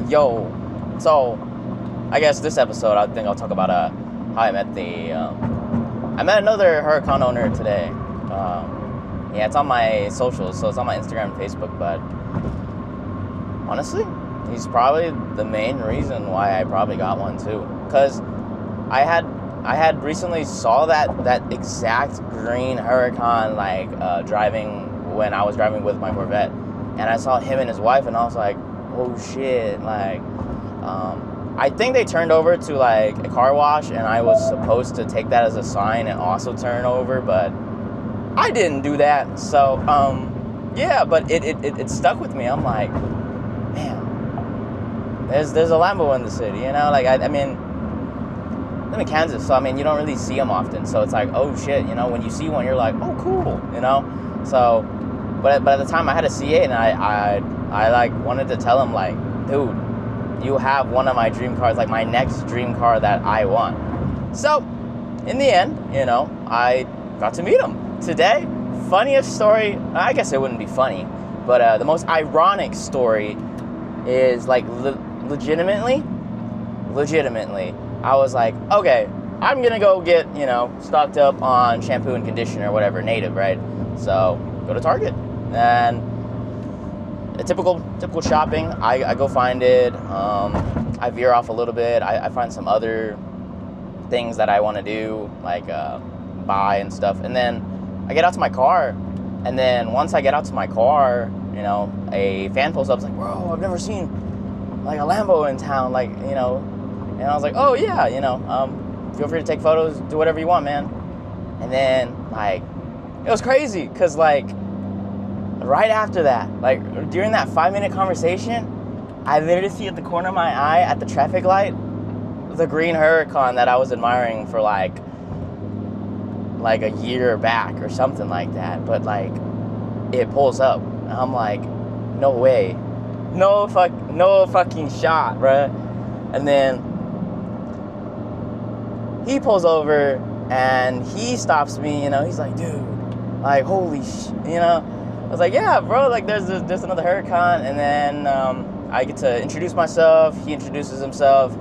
Yo, so I guess this episode I think I'll talk about how I met I met another Huracán owner today. Yeah, it's on my socials, so it's on my Instagram and Facebook, but honestly, he's probably the main reason why I probably got one too. Cause I had recently saw that exact green Huracán driving when I was driving with my Konvette, and I saw him and his wife, and I was like, oh shit, I think they turned over to a car wash, and I was supposed to take that as a sign and also turn over, but I didn't do that. So yeah, but it stuck with me. I'm like, man, there's a Lambo in the city, you know. I mean, I'm in Kansas, so you don't really see them often. So it's like, oh shit, you know, when you see one, you're like, oh cool, you know. So, but at the time I had a C8, and I wanted to tell him dude, you have one of my dream cars, my next dream car that I want. So, in the end, you know, I got to meet him today. Funniest story, I guess it wouldn't be funny, but the most ironic story is legitimately, I was like, okay, I'm gonna go get, you know, stocked up on shampoo and conditioner or whatever, native, right? So, go to Target, and a typical shopping, I go find it, I veer off a little bit, I find some other things that I want to do, buy and stuff, and then I get out to my car, and then once I get out to my car, you know, a fan pulls up, it's like, bro, I've never seen, a Lambo in town, you know, and I was like, oh yeah, you know, feel free to take photos, do whatever you want, man. And then, it was crazy, because, right after that, during that 5-minute conversation, I literally see at the corner of my eye, at the traffic light, the green Huracán that I was admiring for, a year back or something like that. But, it pulls up, and I'm like, no way. No fucking shot, bruh. And then he pulls over, and he stops me, you know, he's like, dude, holy you know. I was like, yeah, bro, there's another Huracán, and then I get to introduce myself, he introduces himself,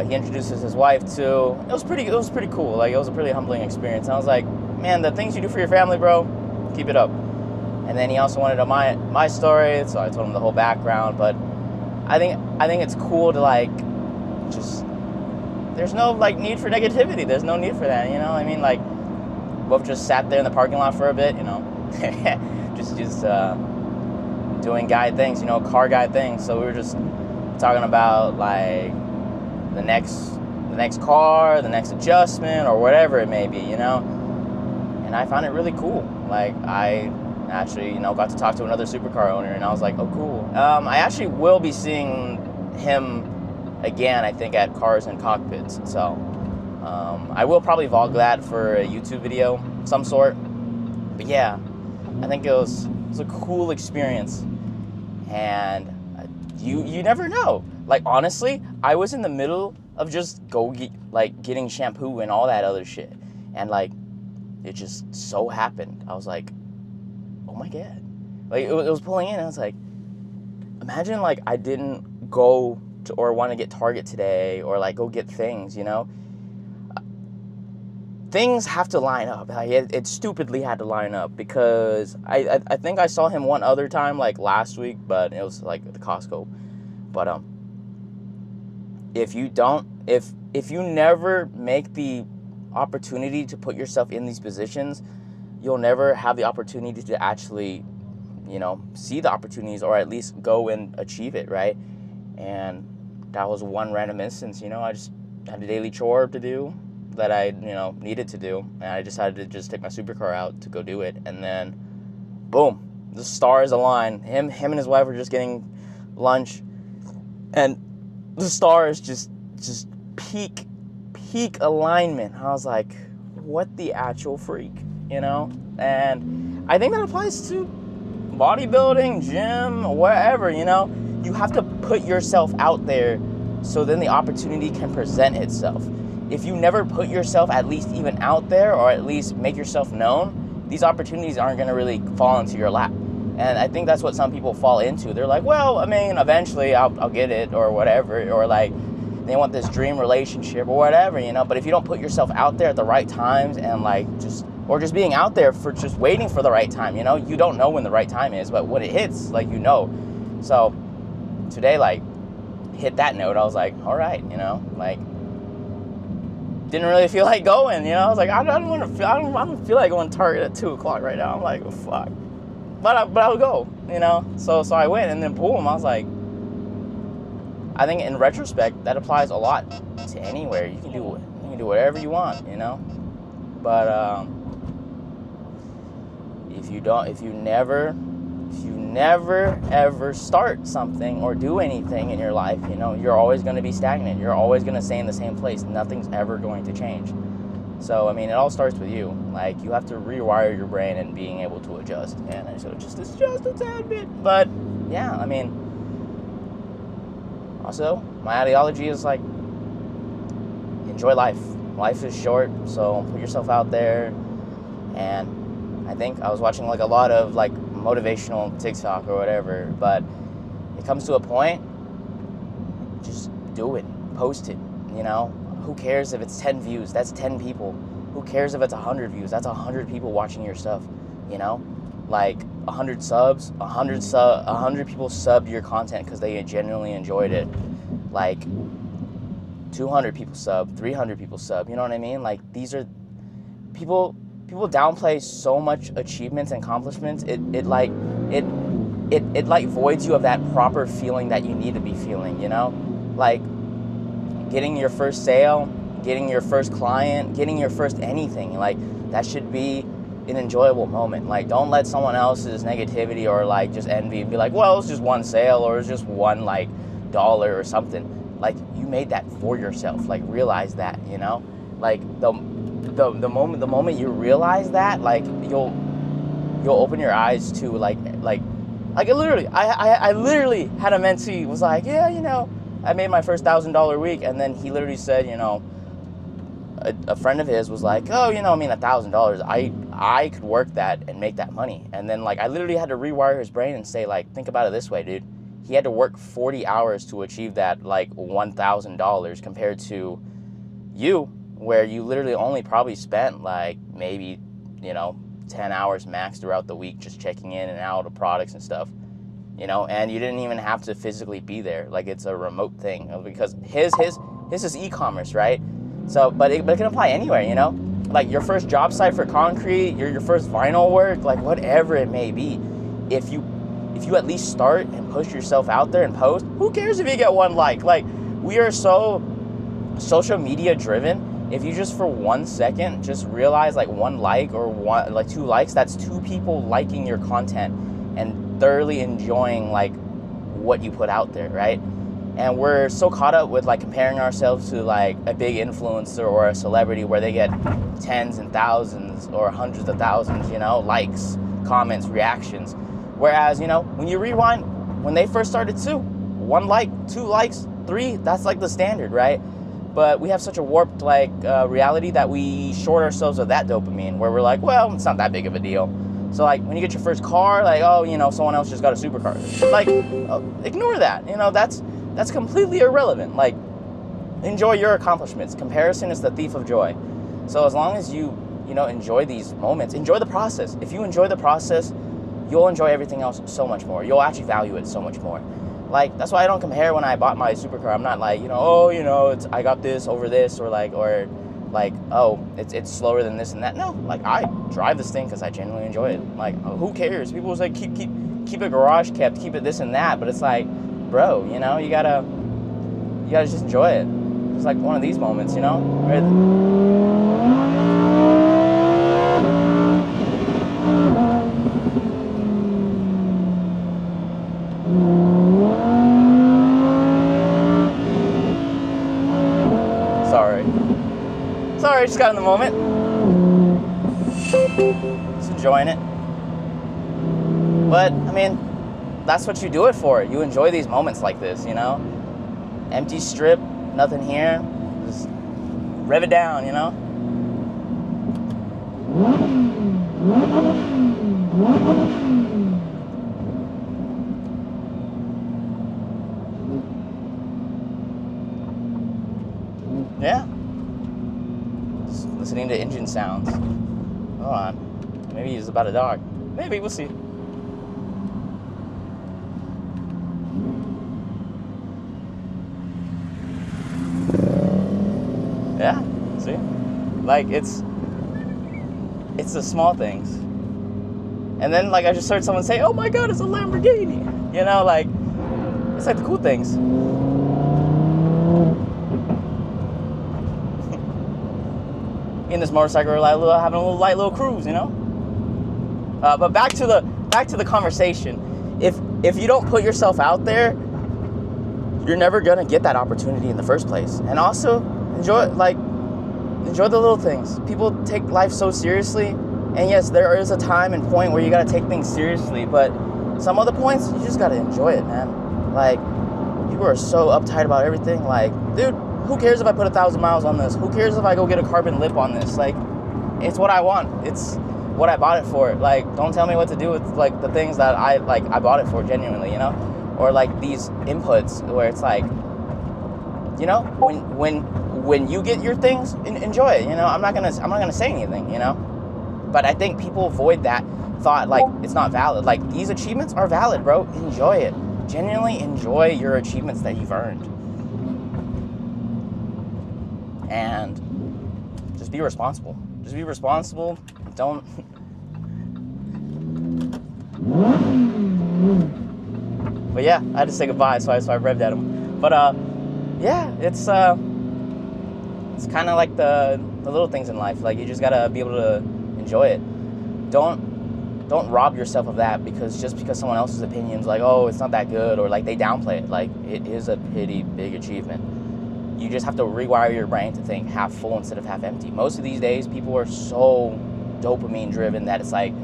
he introduces his wife too. It was pretty cool, it was a pretty humbling experience. And I was like, man, the things you do for your family, bro, keep it up. And then he also wanted to know my story, so I told him the whole background, but I think it's cool to just, there's no need for negativity, there's no need for that, you know. I mean, both just sat there in the parking lot for a bit, you know. just doing guy things, you know, car guy things. So we were just talking about the next car, the next adjustment, or whatever it may be, you know. And I found it really cool. I actually, you know, got to talk to another supercar owner, and I was like, oh cool. I actually will be seeing him again, I think, at Cars and Cockpits. So I will probably vlog that for a YouTube video of some sort. But yeah, I think it was a cool experience, and you never know. Honestly, I was in the middle of just getting shampoo and all that other shit, and it just so happened. I was like, oh my god, it was pulling in. And I was like, imagine I didn't go to or want to get Target today, or go get things, you know. Things have to line up. It stupidly had to line up, because I think I saw him one other time last week, but it was at the Costco. But if you never make the opportunity to put yourself in these positions, you'll never have the opportunity to actually, you know, see the opportunities, or at least go and achieve it, right? And that was one random instance, you know. I just had a daily chore to do that I, you know, needed to do, and I decided to just take my supercar out to go do it, and then boom, the stars aligned. Him and his wife were just getting lunch, and the stars just peak alignment. I was like, what the actual freak, you know? And I think that applies to bodybuilding, gym, wherever, you know. You have to put yourself out there, so then the opportunity can present itself. If you never put yourself at least even out there, or at least make yourself known, these opportunities aren't going to really fall into your lap. And I think that's what some people fall into. They're like, well, I mean, eventually I'll get it or whatever, or like they want this dream relationship or whatever, you know. But if you don't put yourself out there at the right times and like just being out there for just waiting for the right time, you know, you don't know when the right time is, but when it hits, like, you know. So today, like, hit that note. I was like, all right, you know, like, didn't really feel like going, you know. I was like, I don't feel like going to Target at 2 o'clock right now. I'm like, oh, fuck. But I would go, you know. So I went, and then boom, I was like, I think in retrospect that applies a lot to anywhere. You can do whatever you want, you know. But if you never ever start something or do anything in your life, you know, you're always going to be stagnant. You're always going to stay in the same place. Nothing's ever going to change. So, I mean, it all starts with you. Like, you have to rewire your brain and being able to adjust. And so just a tad bit. But, yeah, I mean, also, my ideology is, like, enjoy life. Life is short, so put yourself out there. And I think I was watching, like, a lot of, like, motivational TikTok or whatever, but it comes to a point, just do it. Post it, you know? Who cares if it's 10 views? That's 10 people. Who cares if it's 100 views? That's 100 people watching your stuff, you know? Like, 100 subs, 100 people subbed your content because they genuinely enjoyed it. Like, 200 people sub, 300 people sub, you know what I mean? Like, these are people downplay so much achievements and accomplishments. It voids you of that proper feeling that you need to be feeling, you know? Like, getting your first sale, getting your first client, getting your first anything, like, that should be an enjoyable moment. Like, don't let someone else's negativity or, like, just envy be like, well, it's just one sale or it's just one, like, dollar or something. Like, you made that for yourself. Like, realize that, you know? Like, the moment you realize that, like, you'll open your eyes to, like I literally had a mentee was like, yeah, you know, I made my first $1,000 week, and then he literally said, you know, a friend of his was like, oh, you know, I mean, $1,000, I could work that and make that money. And then, like, I literally had to rewire his brain and say, like, think about it this way, dude. He had to work 40 hours to achieve that, like, $1,000 compared to you, where you literally only probably spent, like, maybe, you know, 10 hours max throughout the week just checking in and out of products and stuff, you know, and you didn't even have to physically be there. Like, it's a remote thing, because his is e-commerce, right? So, but it can apply anywhere, you know, like your first job site for concrete, your first vinyl work, like, whatever it may be. If you at least start and push yourself out there and post, who cares if you get one like? Like, we are so social media driven. If you just for 1 second just realize, like, one like or one, like, 2 likes, that's 2 people liking your content and thoroughly enjoying, like, what you put out there, right? And we're so caught up with, like, comparing ourselves to, like, a big influencer or a celebrity where they get tens and thousands or hundreds of thousands, you know, likes, comments, reactions. Whereas, you know, when you rewind, when they first started too, 1 like, 2 likes, 3, that's, like, the standard, right? But we have such a warped, like, reality that we short ourselves of that dopamine, where we're like, well, it's not that big of a deal. So, like, when you get your first car, like, oh, you know, someone else just got a supercar. Like, ignore that. You know, that's completely irrelevant. Like, enjoy your accomplishments. Comparison is the thief of joy. So as long as you know, enjoy these moments, enjoy the process. If you enjoy the process, you'll enjoy everything else so much more. You'll actually value it so much more. Like, that's why I don't compare when I bought my supercar. I'm not like, you know, oh, you know, I got this over this, or like, oh, it's slower than this and that. No, like, I drive this thing because I genuinely enjoy it. Like, who cares? People say keep it garage kept, keep it this and that, but it's like, bro, you know, you gotta just enjoy it. It's like one of these moments, you know. Sorry, just got in the moment. Just enjoying it. But, I mean, that's what you do it for. You enjoy these moments like this, you know? Empty strip, nothing here. Just rev it down, you know? Yeah. Just listening to engine sounds. Hold on. Maybe he's about a dog. Maybe, we'll see. Yeah, see? Like, it's the small things. And then, like, I just heard someone say, oh my God, it's a Lamborghini. You know, like, it's like the cool things. In this motorcycle, we're like having a little light little cruise, you know. But back to the conversation. If you don't put yourself out there, you're never gonna get that opportunity in the first place. And also enjoy the little things. People take life so seriously, and yes, there is a time and point where you gotta take things seriously. But some other points, you just gotta enjoy it, man. Like, people are so uptight about everything. Like, dude, who cares if I put 1,000 miles on this? Who cares if I go get a carbon lip on this? Like, it's what I want. It's what I bought it for. Like, don't tell me what to do with, like, the things that I bought it for genuinely, you know? Or, like, these inputs where it's like, you know, when you get your things, enjoy it, you know? I'm not gonna say anything, you know? But I think people avoid that thought, like, it's not valid. Like, these achievements are valid, bro. Enjoy it. Genuinely enjoy your achievements that you've earned. And just be responsible. Just be responsible. Don't. But yeah, I had to say goodbye, so I revved at him. But yeah, it's kind of like the little things in life. Like, you just gotta be able to enjoy it. Don't rob yourself of that because someone else's opinion's like, oh, it's not that good, or like they downplay it. Like, it is a pretty big achievement. You just have to rewire your brain to think half full instead of half empty. Most of these days, people are so dopamine driven that it's like,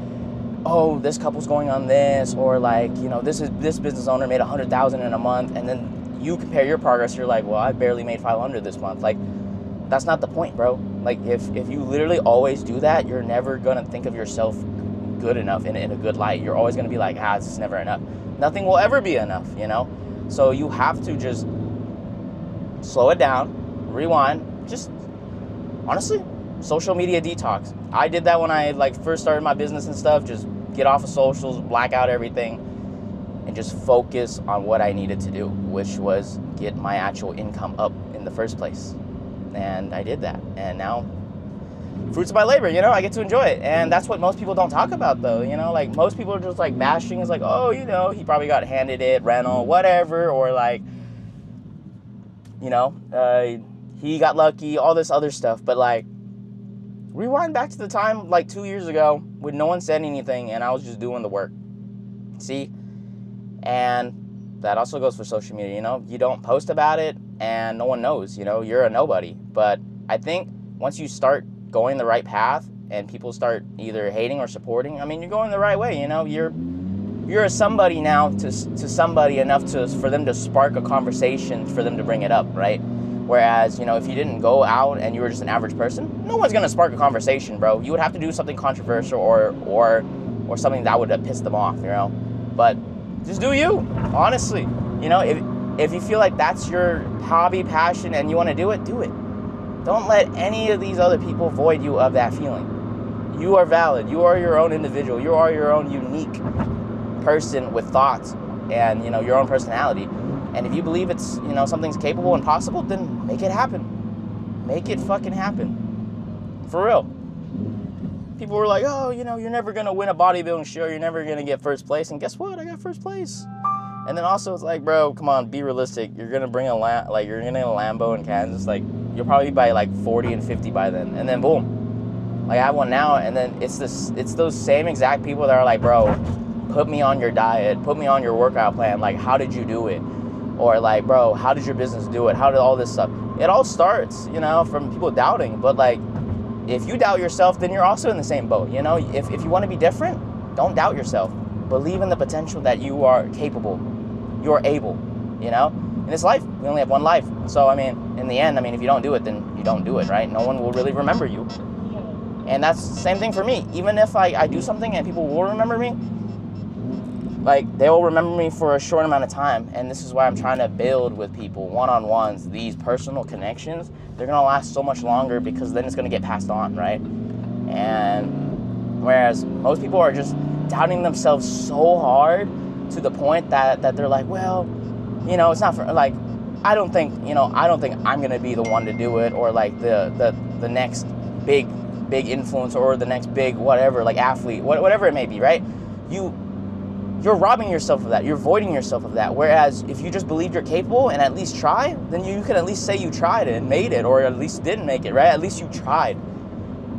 oh, this couple's going on this, or like, you know, this business owner made $100,000 in a month, and then you compare your progress, you're like, well, I barely made $500 this month. Like, that's not the point, bro. Like, if you literally always do that, you're never gonna think of yourself good enough in a good light. You're always gonna be like, it's just never enough. Nothing will ever be enough, you know? So you have to just slow it down, rewind, just honestly, social media detox. I did that when I first started my business and stuff. Just get off of socials, black out everything, and just focus on what I needed to do, which was get my actual income up in the first place. And I did that, and now fruits of my labor, you know, I get to enjoy it. And that's what most people don't talk about, though, you know. Like, most people are just like bashing. It's like, oh, you know, he probably got handed it, rental, whatever, or like, you know, he got lucky, all this other stuff. But like, rewind back to the time like 2 years ago when no one said anything and I was just doing the work. See? And that also goes for social media, you know. You don't post about it and no one knows, you know, you're a nobody. But I think once you start going the right path and people start either hating or supporting, I mean, you're going the right way, you know. You're a somebody now to somebody enough for them to spark a conversation, for them to bring it up, right? Whereas, you know, if you didn't go out and you were just an average person, no one's gonna spark a conversation, bro. You would have to do something controversial or something that would piss them off, you know. But just do you, honestly. You know, if you feel like that's your hobby, passion, and you want to do it, do it. Don't let any of these other people void you of that feeling. You are valid. You are your own individual. You are your own unique person with thoughts and, you know, your own personality. And if you believe it's, you know, something's capable and possible, then make it happen. Make it fucking happen. For real. People were like, oh, you know, you're never going to win a bodybuilding show. You're never going to get first place. And guess what? I got first place. And then also it's like, bro, come on, be realistic. You're going to bring you're going to get a Lambo in Kansas. Like, you'll probably buy like 40 and 50 by then. And then boom. Like, I have one now. And then it's those same exact people that are like, bro, put me on your diet. Put me on your workout plan. Like, how did you do it? Or like, bro, how did your business do it? How did all this stuff? It all starts, you know, from people doubting. But like, if you doubt yourself, then you're also in the same boat, you know? If you want to be different, don't doubt yourself. Believe in the potential that you are capable. You are able, you know? In this life, we only have one life. So, I mean, in the end, I mean, if you don't do it, then you don't do it, right? No one will really remember you. And that's the same thing for me. Even if I do something and people will remember me, like, they'll remember me for a short amount of time, and this is why I'm trying to build with people one-on-ones. These personal connections, they're gonna last so much longer, because then it's gonna get passed on, right? And whereas most people are just doubting themselves so hard to the point that they're like, well, you know, it's not for, like, I don't think I'm gonna be the one to do it, or like the next big influencer, or the next big whatever, like athlete, whatever it may be, right? You're robbing yourself of that. You're voiding yourself of that. Whereas if you just believe you're capable and at least try, then you can at least say you tried it and made it, or at least didn't make it, right? At least you tried.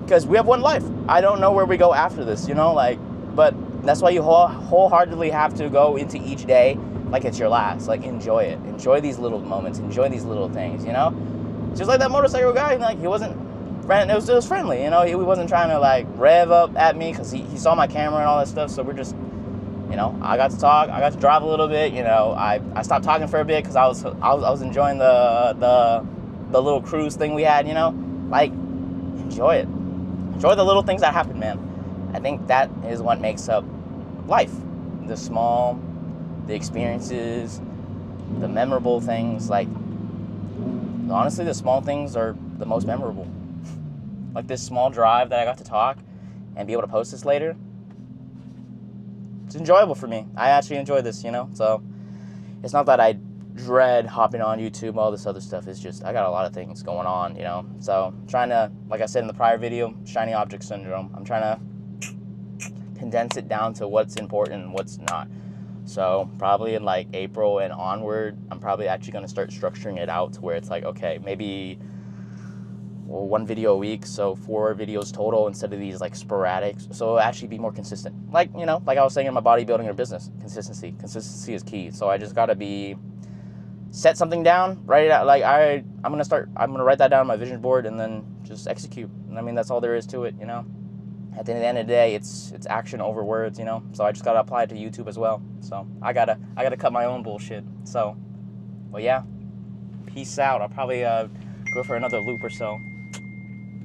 Because we have one life. I don't know where we go after this, you know, like, but that's why you wholeheartedly have to go into each day like it's your last. Like, enjoy it. Enjoy these little moments. Enjoy these little things, you know? Just like that motorcycle guy, like, it was friendly, you know? He wasn't trying to, like, rev up at me, because he saw my camera and all that stuff, so we're just, you know, I got to talk, I got to drive a little bit, you know, I stopped talking for a bit, because I was enjoying the little cruise thing we had, you know? Like, enjoy it. Enjoy the little things that happen, man. I think that is what makes up life. The small, the experiences, the memorable things. Like, honestly, the small things are the most memorable. Like this small drive that I got to talk and be able to post this later. It's enjoyable for me. I actually enjoy this, you know? So it's not that I dread hopping on YouTube, all this other stuff. It's just I got a lot of things going on, you know? So trying to, like I said in the prior video, shiny object syndrome. I'm trying to condense it down to what's important and what's not. So probably in like April and onward, I'm probably actually going to start structuring it out to where it's like, okay, maybe one video a week, so 4 videos total instead of these like sporadic. So it'll actually be more consistent. Like, you know, like I was saying in my bodybuilding or business, consistency is key. So I just got to set something down, write it out. Like I'm going to write that down on my vision board and then just execute. And I mean, that's all there is to it, you know? At the end of the day, it's action over words, you know? So I just got to apply it to YouTube as well. So I got to cut my own bullshit. So, well, yeah, peace out. I'll probably go for another loop or so.